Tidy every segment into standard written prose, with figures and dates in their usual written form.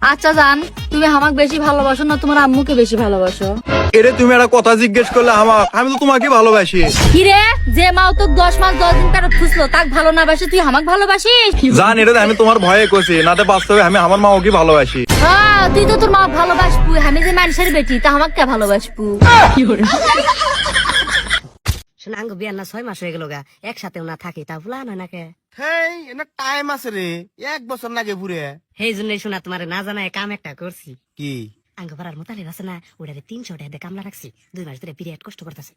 আচ্ছা জান, তুমি আমাকে বেশি ভালোবাসো না তোমার আম্মুকে বেশি ভালোবাসো? এরে তুমি একটা কথা জিজ্ঞেস করলে আমাকে, আমি তো তোমাকে ভালোবাসি। কিরে, যে মাও তো 10 মাস 10 দিন তার খুঁজলো তাক ভালো না বাসে, তুই আমাকে ভালোবাসিস? জান এটা আমি তোমার ভয়ে কইছি, না তো বাস্তবে আমি আমার মাকে ভালোবাসি। হ্যাঁ, তুই তো তোর মা ভালোবাসবু, আমি যে মানুষের বেটি তা আমাকে কে ভালোবাসবু? শোনা আঙ্গ বিয়ার না 6 মাস হয়ে গেল গা, একসাথেও না থাকি তা ভুলা নয় নাকে। হেই এনা টাইম আছে রে, 1 বছর লাগে পুরে। সেই জন্যই শোনা তোমার না জানায় কাম একটা করছি। কি আঙ্গ পাড়ার মোতালিব আছে না, ওটারে 300 টাকা দিয়ে কামলা রাখছি, 2 মাস ধরে পিরিয়ড কষ্ট করতেছে।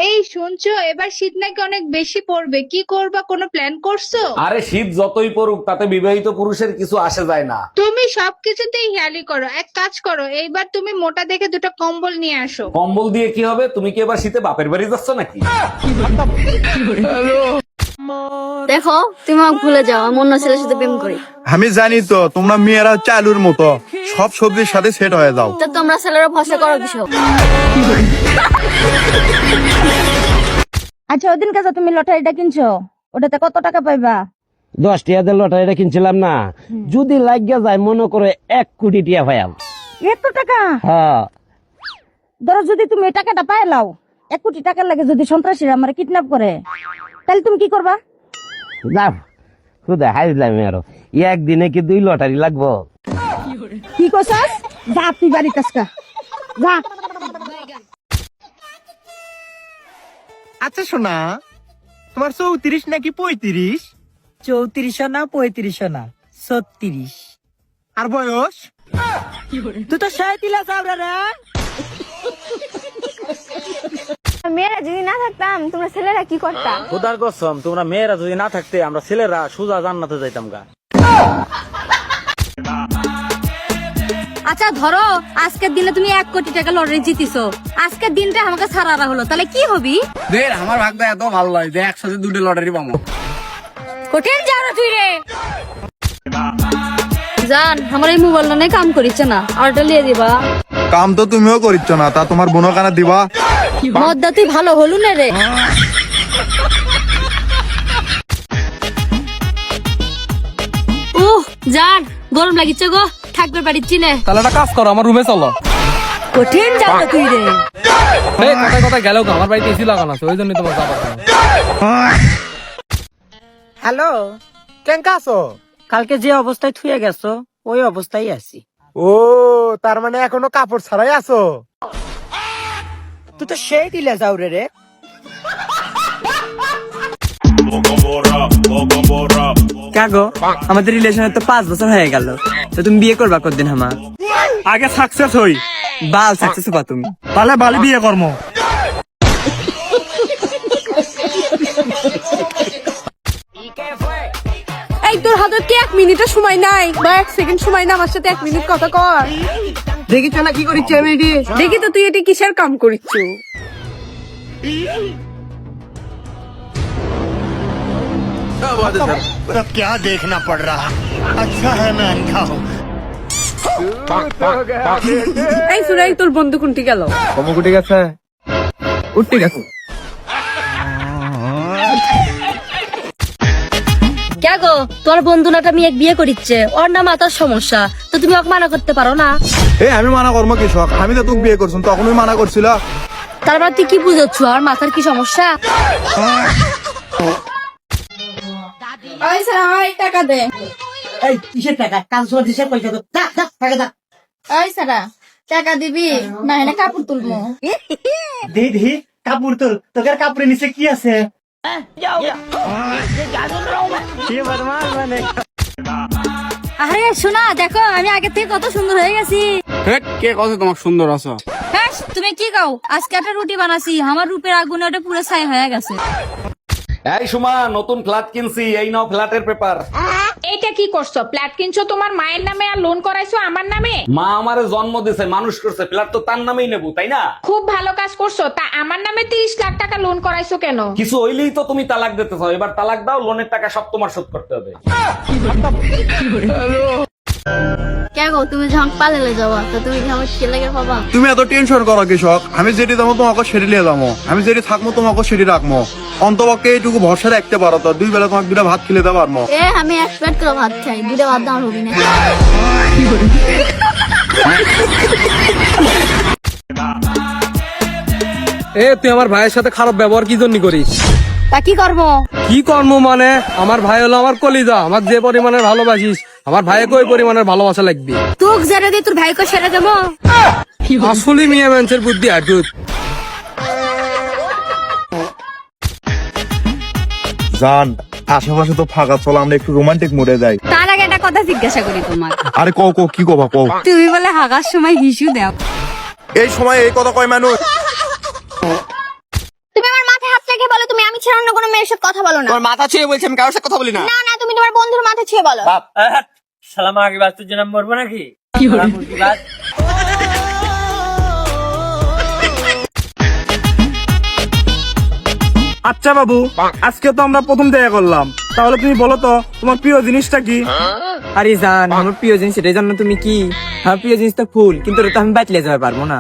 এই শুনছো, এবার শীত নাকি অনেক বেশি পড়বে, কি করবা, কোনো প্ল্যান করছো? আরে শীত যতই পড়ুক তাতে বিবাহিত পুরুষের কিছু আসে যায় না। তুমি সবকিছুতেই হেয়ালি করো, এক কাজ করো, এইবার তুমি মোটা দেখে 2টা কম্বল নিয়ে আসো। কম্বল দিয়ে কি হবে? তুমি কি এবার শীতে বাপের বাড়ি যাচ্ছ নাকি? দেখো, তুমি আমাকে ভুলে যাও, আমি অন্য ছেলের সাথে প্রেম করি। আমি জানি তো তোমরা মেয়েরা চালুর মতো সব সবজির সাথে সেট হয়ে যাও। তা তোমরা ছেলেরা ভরসা করো কিসব? আচ্ছা, ওদিন কাজে তুমি লটারিটা কিনছো, ওটাতে কত টাকা পাইবা? 10 টাকা দিয়ে লটারিটা কিনছিলাম না, যদি লাগিয়া যায় মনে করে 1 কোটি টাকা পাইয়াম। এত টাকা? হ্যাঁ। ধরো যদি তুমি এই টাকাটা পাইলাও, 1 কোটি টাকার লাগে যদি সন্ত্রাসীরা আমার কিডন্যাপ করে, তাহলে তুমি কি করবা? না খুদা হাইলাম আরো, একদিনে কি 2 লটারি লাগবো? কি কইছাস? যা তুই বাড়ি কাজকা যা। আচ্ছা শোনা, তোমার 34 নাকি 35? 34 না 35 না 36। আর বয়স? তুই তো 37 চাবরা রে। মেয়েরা যদি না থাকতাম তোমরা ছেলেরা কি করতা? খোদার কসম, তোমরা মেয়েরা যদি না থাকতে আমরা ছেলেরা সোজা জান্নাতে যাইতাম গা। আচ্ছা ধরো, আজকের দিনে তুমি 1 কোটি টাকা লটারি জিতিছো, আজকের দিনটা আমাকে ছাড়ারা হলো, তাহলে কি হবি? দের আমার ভাগ্য এত ভালো লাগে যে একসাথে 2টা লটারি পাবো। কঠিন যাও না তুই রে। জান, আমার এই মোবাইলটা নিয়ে কাম করিচ্ছে না, আরটা লিয়ে দিবা। কাম তো তুমিও করিচ্ছ না, তা তোমার বোনো কানা দিবা। মদ্দা তুই ভালো হলু না রে। জান, গরম লাগিচ্ছে গো, থাকবে বাড়ির চিনে। তাহলে একটা কাজ করো, আমার রুমে চলো। কঠিন যাও না তুই রে। কথায় কথায় গেলেও আমার বাড়িতে এসি লাগানো আছে, ওই জন্য তোমার যাবার। হ্যালো, কেঙ্কা আছো? কালকে যে অবস্থায় থুয়ে গেছো ওই অবস্থায় আছি। ও তার মানে এখনো কাপড় ছাড়াই আছো? তুই তো সেই দিলে যাও রে। কাগো, আমাদের রিলেশনের তো 5 বছর হয়ে গেল, তো তুমি বিয়ে করবা কতদিন? আমার আগে সাকসেস হই, বাল সাকসেস হবা তুমি। তাহলে বালি বিয়ে কর্ম। এই তোর হাতে কি 1 মিনিটের সময় নাই বা 1 সেকেন্ড সময় না আমার সাথে 1 মিনিট কথা কর? দেখিছ না কি করিচ্ছে আমি এটি? দেখি তো তুই এটি কিসের কাম করিচ্ছু? क्या देखना पड़ रहा, अच्छा है मैं अंधा हूँ। এই সুরাই, তোর বন্ধু কোনটি গেল? কমকুটি গেছে, উঠতে গেছে। কে গো, তোর বন্ধু নাটা মেয়ে বিয়ে করিচ্ছে, ওর না মাথার সমস্যা, তো তুমি ওকে মানা করতে পারো না? এ আমি মানা করবো কি শখ, আমি তো তোকে বিয়ে করছি, তখনই মানা করছিল। তারপর তুই কি বুঝাচ্ছ আর মাথার কি সমস্যা? ওই স্যার, আমার টাকা দে। এই কিসের টাকা? কাজ সময় দিশের পয়সা তো দা দা টাকা দা। ওই স্যার, টাকা দিবি না এনে কাপড় তুলবো। দিদি কাপড় তোল, তোর কাপড়ের নিচে কি আছে? আরে শোনা, দেখো আমি আগের থেকে কত সুন্দর হয়ে গেছি। কে কত তোমার সুন্দর আছো? হ্যাঁ, তুমি কি গাও? আজকে একটা রুটি বানাছি, আমার রূপের আগুনে ওটা পুরো ছাই হয়ে গেছে। এই সুমা, নতুন ফ্ল্যাট কিনছি, এই নাও ফ্ল্যাটের পেপার। এইটা কি করছো? ফ্ল্যাট কিনছো তোমার মায়ের নামে আর লোন করাইছো আমার নামে? মা আমারে জন্ম দিছে, মানুষ করছে, ফ্ল্যাট তো তার নামেই নেবো, তাই না? খুব ভালো কাজ করছো, তা আমার নামে 30 লাখ টাকা লোন করাইছো কেন? কিছু হইলেই তো তুমি তালাক দিতে চাও, এবার তালাক দাও, লোনের টাকা সব তোমার শোধ করতে হবে। কে গো তুমি যখন পালেলে যাবা তো তুমি কি আমার ছেলে লেগে পাবা? তুমি এত টেনশন করো কৃষক, আমি যেটি দামো তোমাকে সেটি নিয়ে যাবো, আমি যেটি থাকবো তোমাকে সেটি রাখবো। অন্তপক্ষে এইটুকু ভরসা রাখতে পারো তো, 2 বেলা তোমাকে 2টা ভাত খেলে দিতে পারবো। আমি এক প্লেট করে ভাত খাই, 2টা ভাত দাম হবি না। তুই আমার ভাইয়ের সাথে খারাপ ব্যবহার কি জন্য করিস? তা কি করবো? কি কর্ম মানে? আমার ভাই হলো আমার কলিজা, আমার যে পরিমাণের ভালোবাসিস আমার ভাইকে ওই পরিমাণের ভালোবাসা লাগবে। তোক জেরে দিয়ে তোর ভাইকে সেরে দেবো। আসলে মেয়ে মানুষের বুদ্ধি আটুত। জান আশেপাশে তো ফাঁকা, চলো আমরা একটু রোমান্টিক মোডে যাই। তার আগে একটা কথা জিজ্ঞাসা করি তোমার, আরে কও কও, কি কবা কও। তুমি বলে হাগার সময় হিসু দাও, এই সময় এই কথা কয় মানুষ? তুমি আমার মাথায় হাত রেখে বলো তুমি আমি ছাড়া অন্য কোনো মেয়ের সাথে কথা বলো না। তোর মাথা ছুঁয়ে বলছি আমি কারোর সাথে কথা বলি না। না না, তুমি তোমার বন্ধুর মাথায় ছুঁয়ে বলো। সালাম আগে বাস্তুর জন্য মরবো নাকি? আচ্ছা বাবু, আজকে তো আমরা প্রথম দেখা করলাম, তাহলে তুমি বলো তো তোমার প্রিয় জিনিসটা কি? আরে জান, আমার প্রিয় জিনিস এটাই জানো তুমি কি? আমার প্রিয় জিনিসটা ফুল, কিন্তু ওটা আমি বাড়িতে যেতে পারবো না।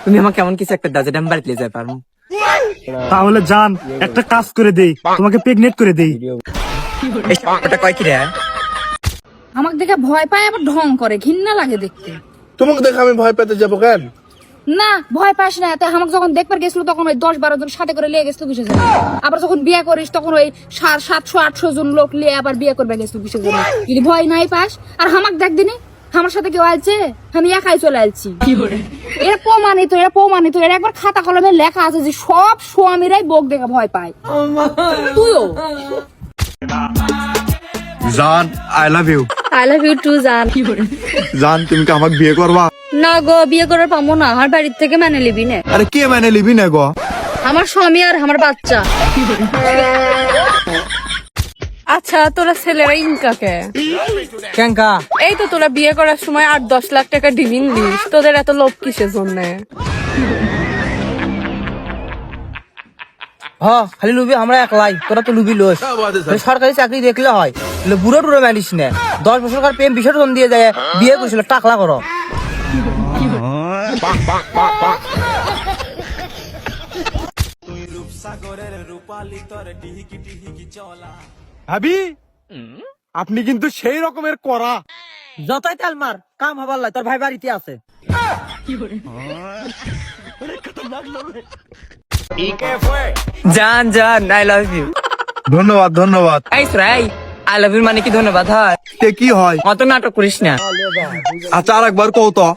তুমি আমাকে কেমন কিছু একটা দাও যেটা আমি বাড়িতে যেতে পারবো। তাহলে জান একটা কাজ করে দেই, তোমাকে প্রেগনেন্ট করে দেই। ওটা কয় কি রে? আমাকে দেখে ভয় পায় আবার ঢং করে, ঘৃণা লাগে দেখতে। তোমাকে দেখে আমি ভয় পেতে যাবো কেন? না ভয় পাস না, তাই আমাকে যখন দেখবার গেছিল তখন ওই 10-12 জন সাথে করে লিয়ে গেছিল 20 জন। আবার যখন বিয়ে করিস তখন ওই 700-800 জন লোক লিয়ে আবার বিয়ে করবে গেছিল 20 জন। যদি ভয় নাই পাস আর আমাকে দেখ দিনি আমার সাথে কেউ আলছে, আমি একাই চলে আসছি। এরা প্রমাণিত এর একবার খাতা কলমে লেখা আছে যে সব স্বামীরাই বউক দেখে ভয় পায়। তুইও জান I love you. I love you too জান। জান তুমি কি আমাকে বিয়ে করবা? না গো, বিয়ে করার পাবো না, আমার বাড়ির থেকে মানে লিবি না। আরে কে মানে লিবি না গো? আমার স্বামী আর আমার বাচ্চা। আচ্ছা তোরা ছেলেরা ইনকাকে কেঙ্কা? এই তো তোরা বিয়ে করার সময় 8-10 লাখ টাকা ডিভিন দিস, তোদের এত লোভ কিসের জন্য? খালি লুবি আমরা একলাই, তোরা তো লুবি লোস। সরকারি চাকরি দেখলে হয়, বুড়ো টুড়ো ম্যানিস না। 10 বছরকার প্রেম বিসর্জন দিয়ে যায়, বিয়ে করছিল টাকলা করো। ভাবি আপনি কিন্তু সেই রকমের করা। যতই তেল মার, কাম হবার লাই, তোর ভাই বাড়িতে আছে। জান জান আই লাভ ইউ। ধন্যবাদ ধন্যবাদ। এই শ্রাই, আই লাভ ইউ মানে কি ধন্যবাদ হয়? তে কি হয়? অত নাটক করিস না। আচ্ছা আরেকবার কও তো।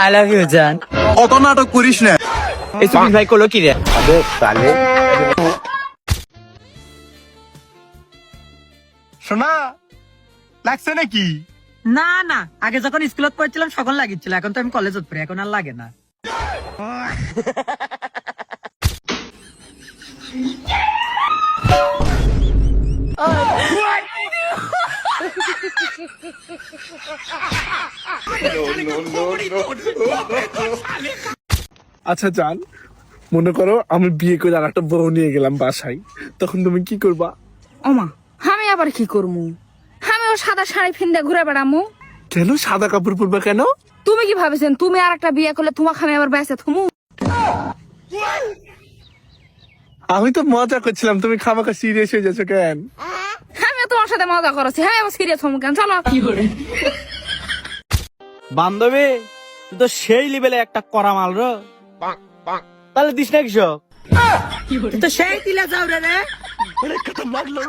আই লাভ ইউ জান। অত নাটক করিস না। এই সুবিন ভাই করলো কি রে? শোনা লাগছে নাকি? না না, আগে যখন স্কুলত পড়ছিলাম সকল লাগিছিল, এখন তো আমি কলেজত পড়ি, এখন আর লাগে না। আচ্ছা জান, মনে করো আমি বিয়ে করে আর একটা বউ নিয়ে গেলাম বাসায়, তখন তুমি কি করবা? ওমা আমি আবার কি করবো? আমি ও সাদা শাড়ি ফিন্দে ঘুরে বেড়ামু। কেন সাদা কাপড় পরবা কেন? তুমি কি ভাবেছেন তুমি আর একটা বিয়ে করলে তোমাকে আমি আবার বেঁচে থুমু? আমি তো মজা করছিলাম, তুমি খামাখা সিরিয়াস হয়ে যাচ্ছ কেন? আমি তোমার সাথে মজা করেছি, হ্যাঁ এবার সিরিয়াস হমু কেন? চলো। বান্ধবী তুই তো সেই লেভেলে একটা করা মাল র, তাহলে দিস না কৃষক। তো সেই দিলা যাও রে। কথা লাগলো